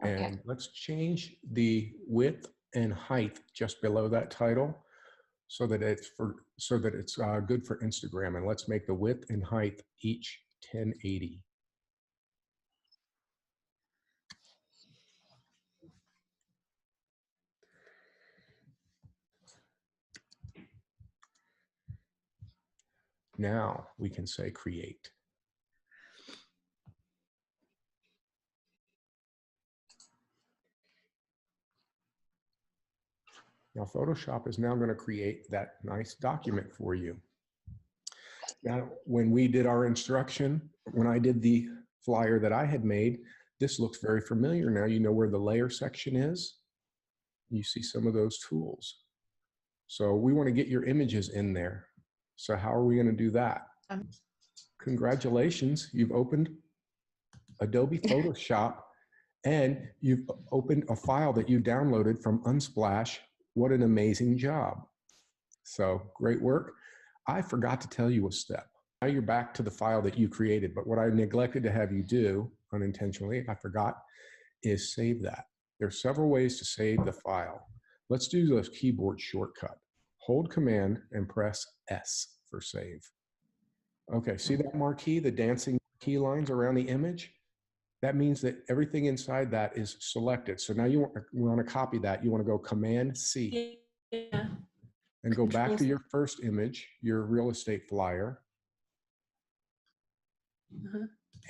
Okay. And let's change the width and height just below that title so that it's good for Instagram. And let's make the width and height each 1080. Now we can say create. Now Photoshop is now going to create that nice document for you. Now, when we did our instruction, when I did the flyer that I had made, this looks very familiar. Now you know where the layer section is. You see some of those tools. So we want to get your images in there. So how are we going to do that? Congratulations, you've opened Adobe Photoshop and you've opened a file that you downloaded from Unsplash. What an amazing job. So great work. I forgot to tell you a step. Now you're back to the file that you created, but what I neglected to have you do unintentionally, I forgot, is save that. There are several ways to save the file. Let's do the keyboard shortcut. Hold Command and press S for save. Okay, see that marquee, the dancing key lines around the image? That means that everything inside that is selected. So now you want to copy that. You want to go Command C. Yeah. And go back to your first image, your real estate flyer,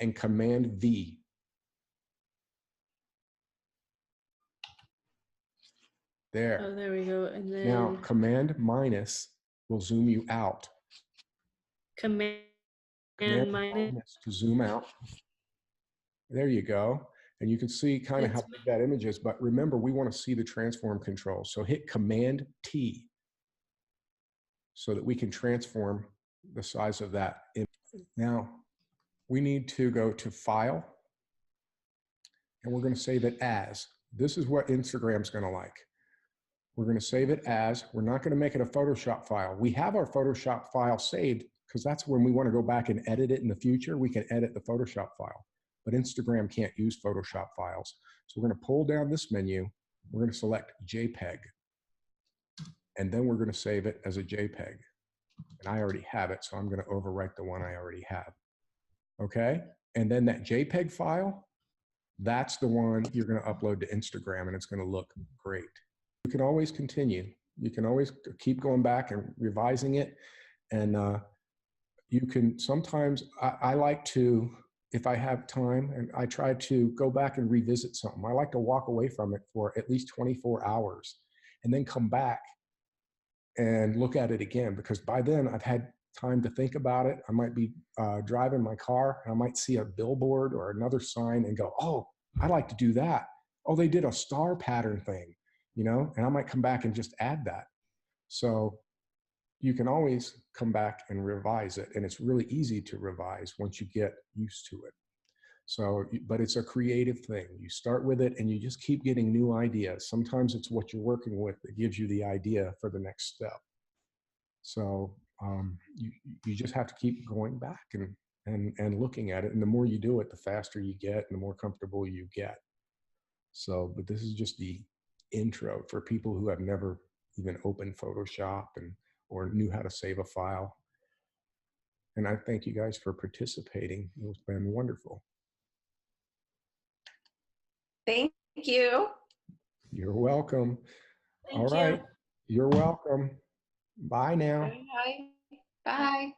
and Command V. There. Oh, there we go. And then now Command minus will zoom you out. Command minus to zoom out. There you go. And you can see kind of how big that image is. But remember, we want to see the transform control. So hit Command T so that we can transform the size of that image. Now, we need to go to File, and we're going to save it as. This is what Instagram's going to like. We're going to save it as. We're not going to make it a Photoshop file. We have our Photoshop file saved because that's when we want to go back and edit it in the future. We can edit the Photoshop file, but Instagram can't use Photoshop files. So we're going to pull down this menu. We're going to select JPEG, and then we're going to save it as a JPEG. And I already have it, so I'm going to overwrite the one I already have. Okay, and then that JPEG file, that's the one you're going to upload to Instagram, and it's going to look great. You can always continue. You can always keep going back and revising it. And you can sometimes, I like to, if I have time, and I try to go back and revisit something. I like to walk away from it for at least 24 hours and then come back and look at it again, because by then I've had time to think about it. I might be driving my car and I might see a billboard or another sign and go, oh, I'd like to do that. Oh, they did a star pattern thing, you know, and I might come back and just add that. So you can always come back and revise it. And it's really easy to revise once you get used to it. So, but it's a creative thing. You start with it and you just keep getting new ideas. Sometimes it's what you're working with that gives you the idea for the next step. So you just have to keep going back and looking at it. And the more you do it, the faster you get and the more comfortable you get. So, but this is just the intro for people who have never even opened Photoshop or knew how to save a file. And I thank you guys for participating. It's been wonderful. Thank you. You're welcome. Thank All right. you. You're welcome. Bye now. Bye. Bye.